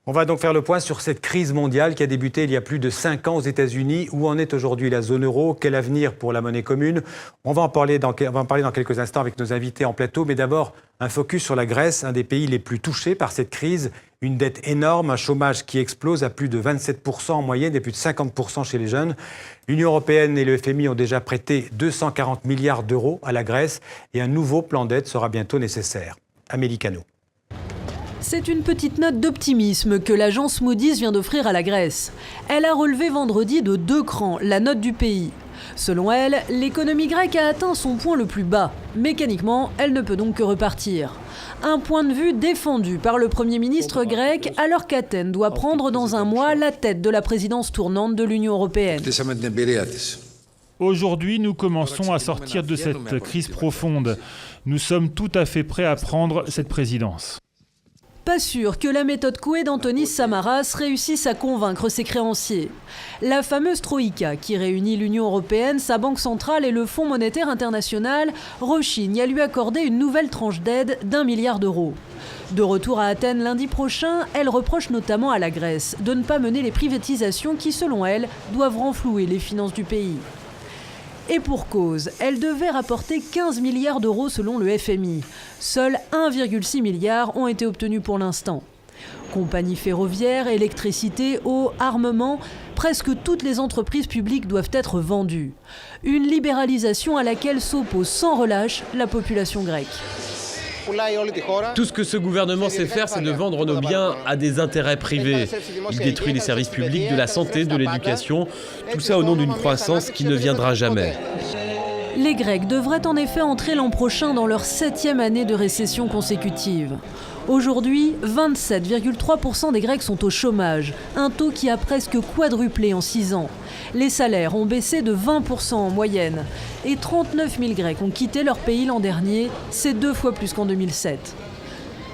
On va donc faire le point sur cette crise mondiale qui a débuté il y a plus de 5 ans aux États-Unis. Où en est aujourd'hui la zone euro? Quel avenir pour la monnaie commune? On va en parler dans quelques instants avec nos invités en plateau. Mais d'abord, un focus sur la Grèce, un des pays les plus touchés par cette crise. Une dette énorme, un chômage qui explose à plus de 27% en moyenne et plus de 50% chez les jeunes. L'Union européenne et le FMI ont déjà prêté 240 milliards d'euros à la Grèce et un nouveau plan d'aide sera bientôt nécessaire. Amélie Cano. C'est une petite note d'optimisme que l'agence Moody's vient d'offrir à la Grèce. Elle a relevé vendredi de 2 crans la note du pays. Selon elle, l'économie grecque a atteint son point le plus bas. Mécaniquement, elle ne peut donc que repartir. Un point de vue défendu par le Premier ministre grec alors qu'Athènes doit prendre dans un mois la tête de la présidence tournante de l'Union européenne. Aujourd'hui, nous commençons à sortir de cette crise profonde. Nous sommes tout à fait prêts à prendre cette présidence. Pas sûr que la méthode Coué d'Antonis Samaras réussisse à convaincre ses créanciers. La fameuse Troïka, qui réunit l'Union européenne, sa banque centrale et le Fonds monétaire international, rechigne à lui accorder une nouvelle tranche d'aide d'1 milliard d'euros. De retour à Athènes lundi prochain, elle reproche notamment à la Grèce de ne pas mener les privatisations qui, selon elle, doivent renflouer les finances du pays. Et pour cause, elle devait rapporter 15 milliards d'euros selon le FMI. Seuls 1,6 milliard ont été obtenus pour l'instant. Compagnies ferroviaires, électricité, eau, armement, presque toutes les entreprises publiques doivent être vendues. Une libéralisation à laquelle s'oppose sans relâche la population grecque. Tout ce que ce gouvernement sait faire, c'est de vendre nos biens à des intérêts privés. Il détruit les services publics, de la santé, de l'éducation, tout ça au nom d'une croissance qui ne viendra jamais. Les Grecs devraient en effet entrer l'an prochain dans leur 7e année de récession consécutive. Aujourd'hui, 27,3% des Grecs sont au chômage, un taux qui a presque quadruplé en 6 ans. Les salaires ont baissé de 20% en moyenne et 39 000 Grecs ont quitté leur pays l'an dernier, c'est 2 fois plus qu'en 2007.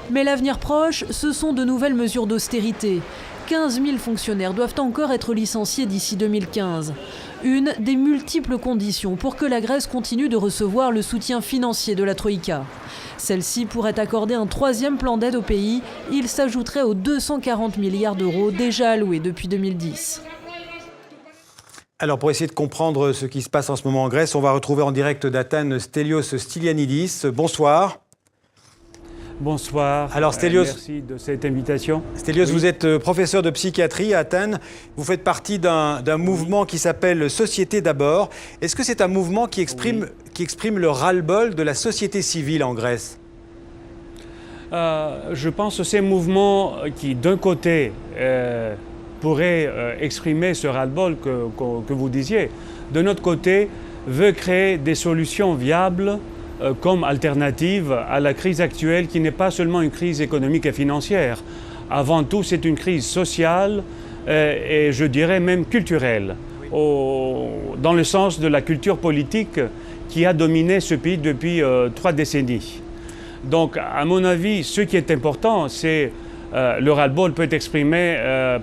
Mais l'avenir proche, ce sont de nouvelles mesures d'austérité. 15 000 fonctionnaires doivent encore être licenciés d'ici 2015. Une des multiples conditions pour que la Grèce continue de recevoir le soutien financier de la Troïka. Celle-ci pourrait accorder un 3e plan d'aide au pays. Il s'ajouterait aux 240 milliards d'euros déjà alloués depuis 2010. Alors pour essayer de comprendre ce qui se passe en ce moment en Grèce, on va retrouver en direct d'Athènes Stelios Stylianidis. Bonsoir. Bonsoir, alors, Stelios, merci de cette invitation. Stelios, oui. Vous êtes professeur de psychiatrie à Athènes. Vous faites partie d'un mouvement qui s'appelle Société d'abord. Est-ce que c'est un mouvement qui exprime le ras-le-bol de la société civile en Grèce? Je pense que c'est un mouvement qui, d'un côté, pourrait exprimer ce ras-le-bol que vous disiez. De notre côté, veut créer des solutions viables comme alternative à la crise actuelle qui n'est pas seulement une crise économique et financière. Avant tout, c'est une crise sociale et je dirais même culturelle, dans le sens de la culture politique qui a dominé ce pays depuis 3 décennies. Donc, à mon avis, ce qui est important, c'est le ras-le-bol peut être exprimé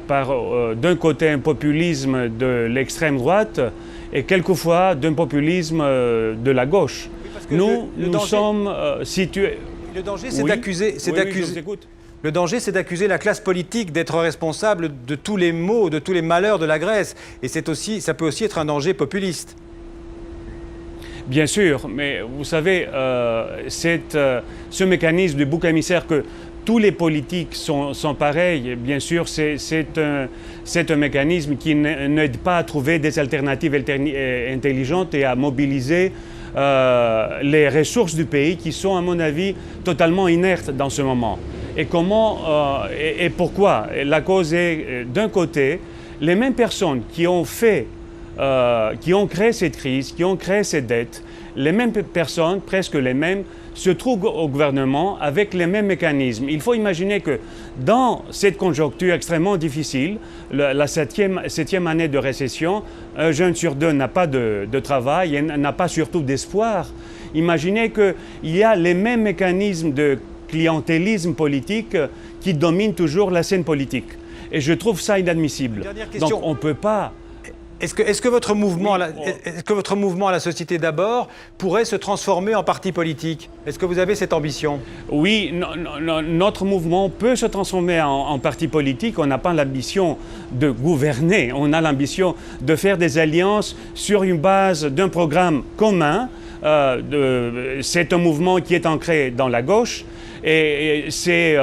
par, d'un côté, un populisme de l'extrême droite et quelquefois d'un populisme de la gauche. Nous sommes situés... Le danger, c'est d'accuser... Le danger, c'est d'accuser la classe politique d'être responsable de tous les maux, de tous les malheurs de la Grèce. Et ça peut aussi être un danger populiste. Bien sûr, mais vous savez, ce mécanisme de bouc émissaire que tous les politiques sont pareils, bien sûr, c'est un mécanisme qui n'aide pas à trouver des alternatives intelligentes et à mobiliser les ressources du pays qui sont, à mon avis, totalement inertes dans ce moment. Et comment et pourquoi? La cause est, d'un côté, les mêmes personnes qui ont créé cette crise, qui ont créé cette dette, les mêmes personnes, presque les mêmes, se trouvent au gouvernement avec les mêmes mécanismes. Il faut imaginer que dans cette conjoncture extrêmement difficile, la septième année de récession, un jeune sur 2 n'a pas de travail et n'a pas surtout d'espoir. Imaginez qu'il y a les mêmes mécanismes de clientélisme politique qui dominent toujours la scène politique. Et je trouve ça inadmissible. Donc on ne peut pas... Est-ce que votre mouvement à la Société d'abord pourrait se transformer en parti politique? Est-ce que vous avez cette ambition? Oui, notre mouvement peut se transformer en parti politique. On n'a pas l'ambition de gouverner. On a l'ambition de faire des alliances sur une base d'un programme commun. C'est un mouvement qui est ancré dans la gauche et c'est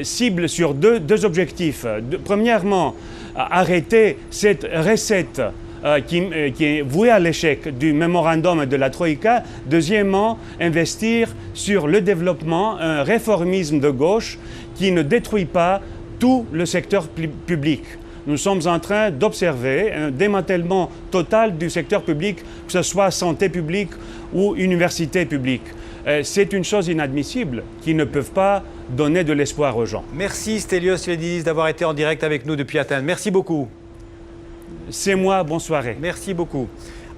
cible sur deux objectifs. Premièrement, arrêter cette recette qui est vouée à l'échec du mémorandum de la Troïka. Deuxièmement, investir sur le développement, un réformisme de gauche qui ne détruit pas tout le secteur public. Nous sommes en train d'observer un démantèlement total du secteur public, que ce soit santé publique ou université publique. C'est une chose inadmissible qui ne peuvent pas donner de l'espoir aux gens. Merci Stelios Tsiolidis d'avoir été en direct avec nous depuis Athènes. Merci beaucoup. C'est moi, bonne soirée. Merci beaucoup.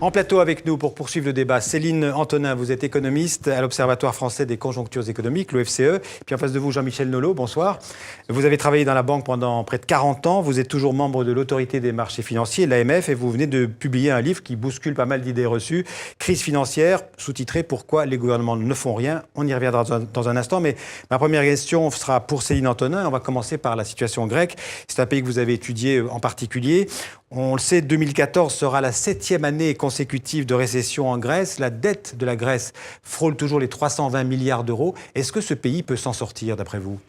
En plateau avec nous pour poursuivre le débat, Céline Antonin, vous êtes économiste à l'Observatoire français des conjonctures économiques, l'OFCE. Puis en face de vous, Jean-Michel Nolot, bonsoir. Vous avez travaillé dans la banque pendant près de 40 ans. Vous êtes toujours membre de l'autorité des marchés financiers, l'AMF, et vous venez de publier un livre qui bouscule pas mal d'idées reçues. Crise financière, sous-titré « Pourquoi les gouvernements ne font rien ?» On y reviendra dans un instant, mais ma première question sera pour Céline Antonin. On va commencer par la situation grecque. C'est un pays que vous avez étudié en particulier. On le sait, 2014 sera la 7e année consécutive de récession en Grèce. La dette de la Grèce frôle toujours les 320 milliards d'euros. Est-ce que ce pays peut s'en sortir, d'après vous ?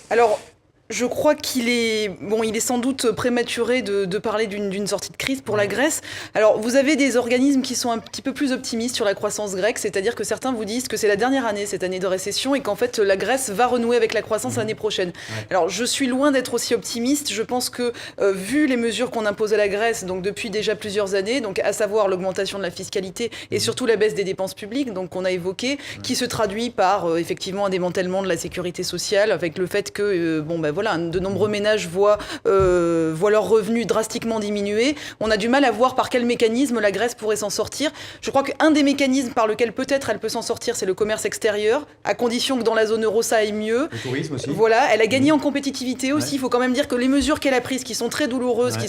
Alors, je crois qu'il est, il est sans doute prématuré de parler d'une sortie de crise pour la Grèce. Alors, vous avez des organismes qui sont un petit peu plus optimistes sur la croissance grecque, c'est-à-dire que certains vous disent que c'est la dernière année, cette année de récession, et qu'en fait, la Grèce va renouer avec la croissance l'année prochaine. Ouais. Alors, je suis loin d'être aussi optimiste. Je pense que, vu les mesures qu'on impose à la Grèce, donc depuis déjà plusieurs années, donc à savoir l'augmentation de la fiscalité et surtout la baisse des dépenses publiques, donc qu'on a évoqué, qui se traduit par effectivement un démantèlement de la sécurité sociale, avec le fait que, de nombreux ménages voient leurs revenus drastiquement diminuer. On a du mal à voir par quel mécanisme la Grèce pourrait s'en sortir. Je crois qu'un des mécanismes par lequel peut-être elle peut s'en sortir, c'est le commerce extérieur, à condition que dans la zone euro ça aille mieux. Le tourisme aussi. Voilà, elle a gagné en compétitivité aussi. Il faut quand même dire que les mesures qu'elle a prises, qui sont très douloureuses, qui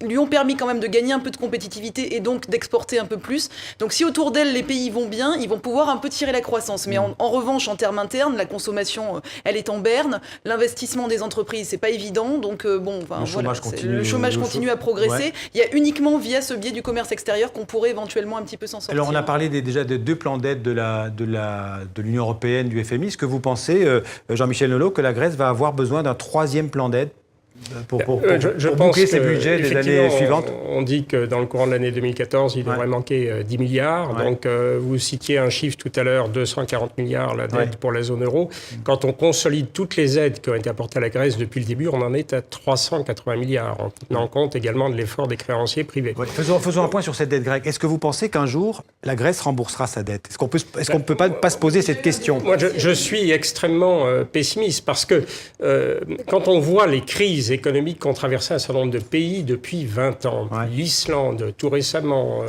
lui ont permis quand même de gagner un peu de compétitivité et donc d'exporter un peu plus. Donc si autour d'elle les pays vont bien, ils vont pouvoir un peu tirer la croissance. Mais en revanche, en termes internes, la consommation, elle est en berne. L'investissement des entreprises, c'est pas évident, donc le chômage continue à progresser. Ouais. Il y a uniquement via ce biais du commerce extérieur qu'on pourrait éventuellement un petit peu s'en sortir. Alors on a parlé déjà de 2 plans d'aide de l'Union européenne, du FMI. Est-ce que vous pensez, Jean-Michel Nolot, que la Grèce va avoir besoin d'un 3e plan d'aide pour boucler ses budgets des années suivantes? On dit que dans le courant de l'année 2014, il devrait manquer 10 milliards. Ouais. Donc, vous citiez un chiffre tout à l'heure, 240 milliards la dette pour la zone euro. Quand on consolide toutes les aides qui ont été apportées à la Grèce depuis le début, on en est à 380 milliards, en tenant compte également de l'effort des créanciers privés. Ouais. Faisons un point sur cette dette grecque. Est-ce que vous pensez qu'un jour, la Grèce remboursera sa dette? Est-ce qu'on ne peut pas se poser cette question? Moi, je suis extrêmement pessimiste parce que quand on voit les crises économiques qu'ont traversé un certain nombre de pays depuis 20 ans. L'Islande, tout récemment,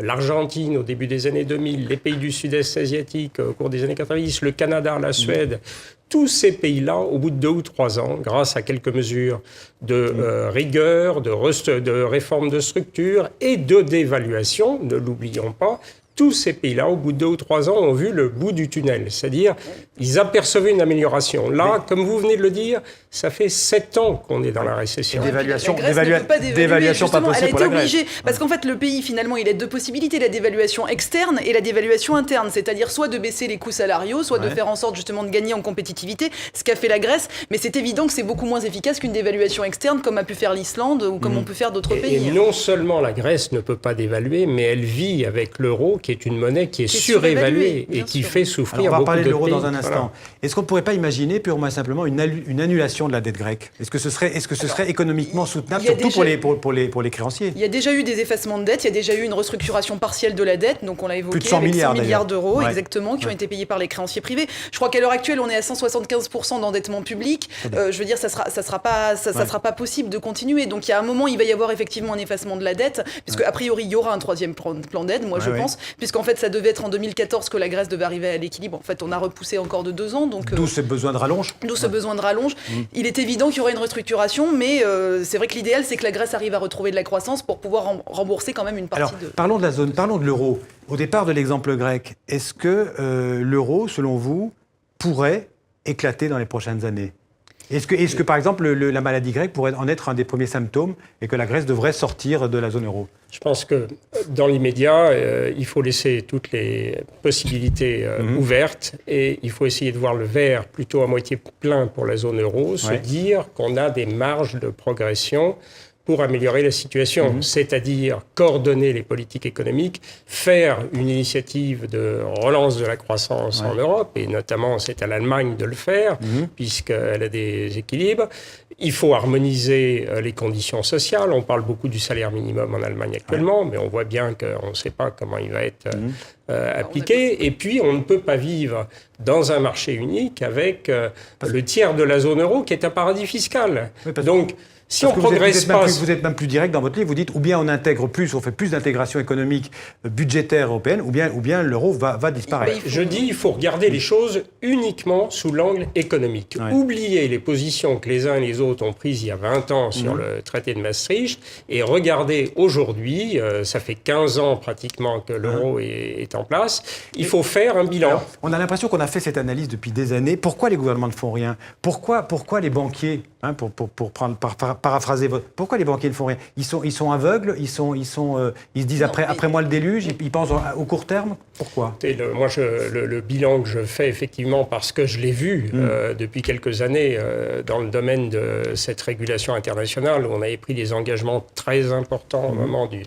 l'Argentine au début des années 2000, les pays du sud-est asiatique au cours des années 90, le Canada, la Suède. Tous ces pays-là, au bout de 2 ou 3 ans, grâce à quelques mesures de rigueur, de réforme de structure et de dévaluation, ne l'oublions pas, tous ces pays-là, au bout de 2 ou 3 ans, ont vu le bout du tunnel. C'est-à-dire, ils apercevaient une amélioration. Là, comme vous venez de le dire, ça fait 7 ans qu'on est dans la récession. Dévaluation pas possible pour la Grèce. Parce qu'en fait, le pays, finalement, il a 2 possibilités, la dévaluation externe et la dévaluation interne. C'est-à-dire soit de baisser les coûts salariaux, soit de faire en sorte justement de gagner en compétitivité, ce qu'a fait la Grèce. Mais c'est évident que c'est beaucoup moins efficace qu'une dévaluation externe, comme a pu faire l'Islande ou comme on peut faire d'autres pays. Et non seulement la Grèce ne peut pas dévaluer, mais elle vit avec l'euro, qui est une monnaie qui est surévaluée et qui fait souffrir beaucoup de pays. On va parler de l'euro dans un instant. Voilà. Est-ce qu'on ne pourrait pas imaginer purement et simplement une annulation de la dette grecque? Est-ce que ce serait économiquement soutenable, surtout pour les créanciers? Il y a déjà eu des effacements de dette, il y a déjà eu une restructuration partielle de la dette, donc on l'a évoqué, plus de 100 milliards d'euros exactement, qui ont été payés par les créanciers privés. Je crois qu'à l'heure actuelle, on est à 175% d'endettement public. Je veux dire, ça sera pas possible de continuer. Donc il y a un moment, il va y avoir effectivement un effacement de la dette, puisque a priori, il y aura un 3e plan d'aide, moi je pense. puisqu'en fait, ça devait être en 2014 que la Grèce devait arriver à l'équilibre. En fait, on a repoussé encore de 2 ans. D'où ce besoin de rallonge. D'où ce besoin de rallonge. Il est évident qu'il y aurait une restructuration, mais c'est vrai que l'idéal, c'est que la Grèce arrive à retrouver de la croissance pour pouvoir rembourser quand même une partie de... Parlons de la zone, parlons de l'euro. Au départ de l'exemple grec, est-ce que l'euro, selon vous, pourrait éclater dans les prochaines années ? Est-ce que, par exemple, la maladie grecque pourrait en être un des premiers symptômes et que la Grèce devrait sortir de la zone euro ? Je pense que dans l'immédiat, il faut laisser toutes les possibilités ouvertes et il faut essayer de voir le verre plutôt à moitié plein pour la zone euro, se dire qu'on a des marges de progression pour améliorer la situation, c'est-à-dire coordonner les politiques économiques, faire une initiative de relance de la croissance en Europe, et notamment c'est à l'Allemagne de le faire, puisqu'elle a des équilibres. Il faut harmoniser les conditions sociales. On parle beaucoup du salaire minimum en Allemagne actuellement, mais on voit bien qu'on ne sait pas comment il va être appliqué. Et puis, on ne peut pas vivre dans un marché unique avec le tiers de la zone euro qui est un paradis fiscal. Donc, si on progresse pas... Vous êtes même plus direct dans votre livre, vous dites ou bien on intègre plus, on fait plus d'intégration économique budgétaire européenne, ou bien l'euro va disparaître. Je dis il faut regarder les choses uniquement sous l'angle économique. Oublier les positions que les uns et les autres ont prises il y a 20 ans sur le traité de Maastricht et regarder aujourd'hui, ça fait 15 ans pratiquement que l'euro est en place, il faut faire un bilan. Alors, on a l'impression qu'on a fait cette analyse depuis des années. Pourquoi les gouvernements ne font rien ? Pourquoi les banquiers, pour paraphraser pourquoi les banquiers ne font rien ? Ils sont aveugles, ils se disent après moi le déluge, ils pensent au court terme. Pourquoi ? Moi, le bilan que je fais effectivement parce que je l'ai vu depuis quelques années dans le domaine de cette régulation internationale où on avait pris des engagements très importants au moment du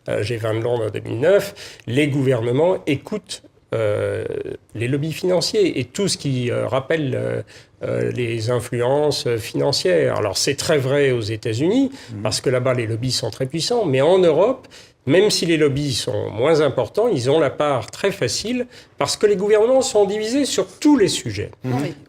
G20 de Londres en 2009, les gouvernements écoutent les lobbies financiers et tout ce qui rappelle les influences financières. Alors c'est très vrai aux États-Unis, parce que là-bas les lobbies sont très puissants, mais en Europe, même si les lobbies sont moins importants, ils ont la part très facile, parce que les gouvernements sont divisés sur tous les sujets.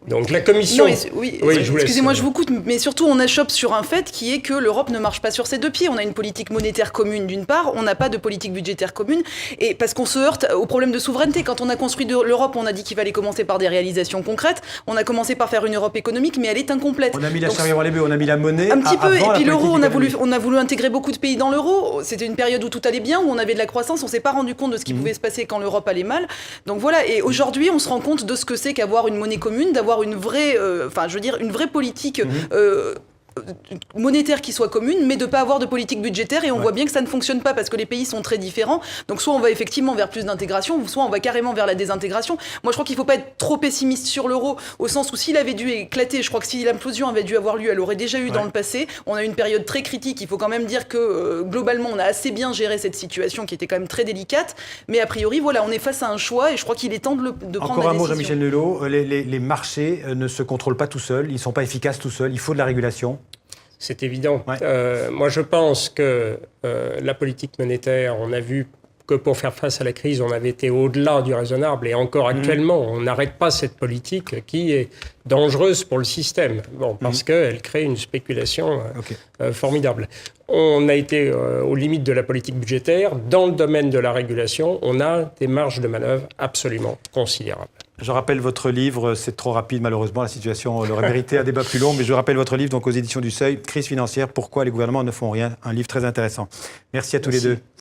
Donc la Commission... Excusez-moi, je vous coupe, mais surtout on achoppe sur un fait qui est que l'Europe ne marche pas sur ses deux pieds. On a une politique monétaire commune d'une part, on n'a pas de politique budgétaire commune, et parce qu'on se heurte au problème de souveraineté. Quand on a construit l'Europe, on a dit qu'il fallait commencer par des réalisations concrètes, on a commencé par faire une Europe économique, mais elle est incomplète. On a mis la charrue avant les bœufs, on a mis la monnaie. Un petit peu, et puis l'euro, on a voulu intégrer beaucoup de pays dans l'euro. C'était une période où tout allait bien, où on avait de la croissance, on s'est pas rendu compte de ce qui pouvait se passer quand l'Europe allait mal. Donc voilà, et aujourd'hui, on se rend compte de ce que c'est qu'avoir une monnaie commune, d'avoir une vraie, une vraie politique monétaire qui soit commune, mais de ne pas avoir de politique budgétaire, et on voit bien que ça ne fonctionne pas parce que les pays sont très différents. Donc soit on va effectivement vers plus d'intégration, soit on va carrément vers la désintégration. Moi je crois qu'il ne faut pas être trop pessimiste sur l'euro, au sens où s'il avait dû éclater, je crois que si l'implosion avait dû avoir lieu, elle aurait déjà eu dans le passé. On a une période très critique, il faut quand même dire que globalement on a assez bien géré cette situation qui était quand même très délicate, mais a priori voilà, on est face à un choix et je crois qu'il est temps de prendre la décision. Encore un mot, Jean-Michel Nelot, les marchés ne se contrôlent pas tout seuls, ils ne sont pas efficaces tout seuls, il faut de la régulation. C'est évident. Moi, je pense que la politique monétaire, on a vu que pour faire face à la crise, on avait été au-delà du raisonnable. Et encore actuellement, on n'arrête pas cette politique qui est dangereuse pour le système. Parce qu'elle crée une spéculation formidable. On a été aux limites de la politique budgétaire. Dans le domaine de la régulation, on a des marges de manœuvre absolument considérables. Je rappelle votre livre, c'est trop rapide malheureusement, la situation aurait mérité un débat plus long, mais je rappelle votre livre donc aux éditions du Seuil, Crise financière, pourquoi les gouvernements ne font rien, un livre très intéressant. Merci à tous les deux.